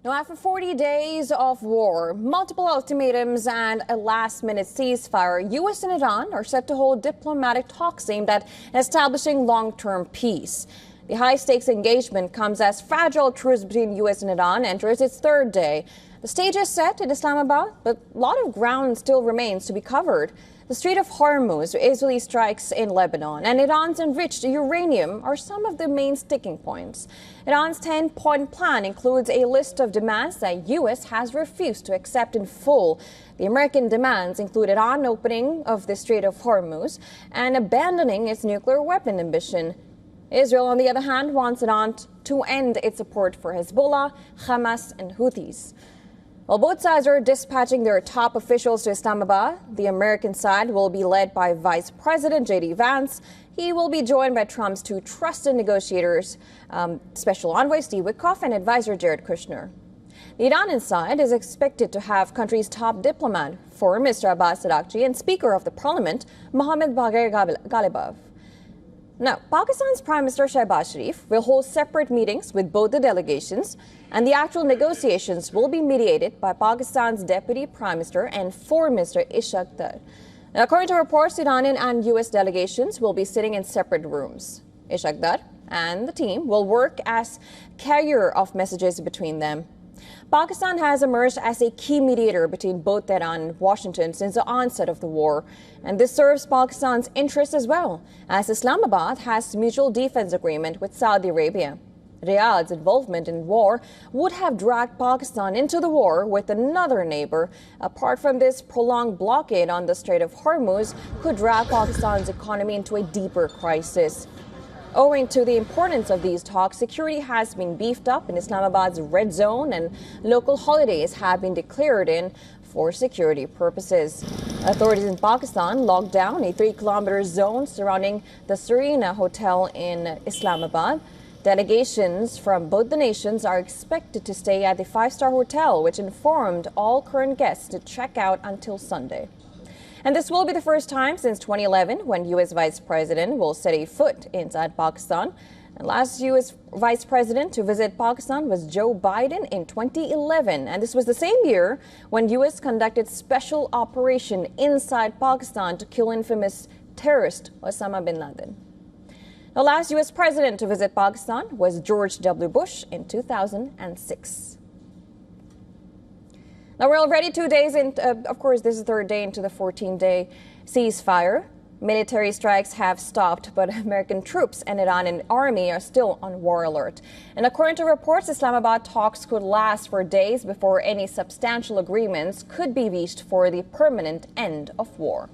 Now, after 40 days of war, multiple ultimatums and a last-minute ceasefire, U.S. and Iran are set to hold diplomatic talks aimed at establishing long-term peace. The high-stakes engagement comes as fragile truce between U.S. and Iran enters its third day. The stage is set in Islamabad, but a lot of ground still remains to be covered. The Strait of Hormuz, Israeli strikes in Lebanon, and Iran's enriched uranium are some of the main sticking points. Iran's 10-point plan includes a list of demands that U.S. has refused to accept in full. The American demands include Iran opening of the Strait of Hormuz and abandoning its nuclear weapon ambition. Israel, on the other hand, wants Iran to end its support for Hezbollah, Hamas, and Houthis. While both sides are dispatching their top officials to Islamabad, the American side will be led by Vice President J.D. Vance. He will be joined by Trump's two trusted negotiators, Special Envoy Steve Witkoff and Advisor Jared Kushner. The Iranian side is expected to have country's top diplomat, foreign Mr. Abbas Araghchi, and Speaker of the Parliament, Mohammad Bagher Ghalibaf. Now, Pakistan's Prime Minister Shehbaz Sharif will hold separate meetings with both the delegations, and the actual negotiations will be mediated by Pakistan's Deputy Prime Minister and Foreign Minister Ishaq Dar. Now, according to reports, Iranian and U.S. delegations will be sitting in separate rooms. Ishaq Dar and the team will work as carrier of messages between them. Pakistan has emerged as a key mediator between both Tehran and Washington since the onset of the war, and this serves Pakistan's interests as well, as Islamabad has a mutual defense agreement with Saudi Arabia. Riyadh's involvement in war would have dragged Pakistan into the war with another neighbor. Apart from this, prolonged blockade on the Strait of Hormuz could drag Pakistan's economy into a deeper crisis. Owing to the importance of these talks, security has been beefed up in Islamabad's red zone, and local holidays have been declared in for security purposes. Authorities in Pakistan locked down a 3-kilometer zone surrounding the Serena Hotel in Islamabad. Delegations from both the nations are expected to stay at the 5-star hotel, which informed all current guests to check out until Sunday. And this will be the first time since 2011 when U.S. Vice President will set a foot inside Pakistan. And last U.S. Vice President to visit Pakistan was Joe Biden in 2011. And this was the same year when U.S. conducted special operation inside Pakistan to kill infamous terrorist Osama bin Laden. The last U.S. president to visit Pakistan was George W. Bush in 2006. Now, we're already 2 days in, of course, this is the third day into the 14-day ceasefire. Military strikes have stopped, but American troops and Iranian army are still on war alert. And according to reports, Islamabad talks could last for days before any substantial agreements could be reached for the permanent end of war.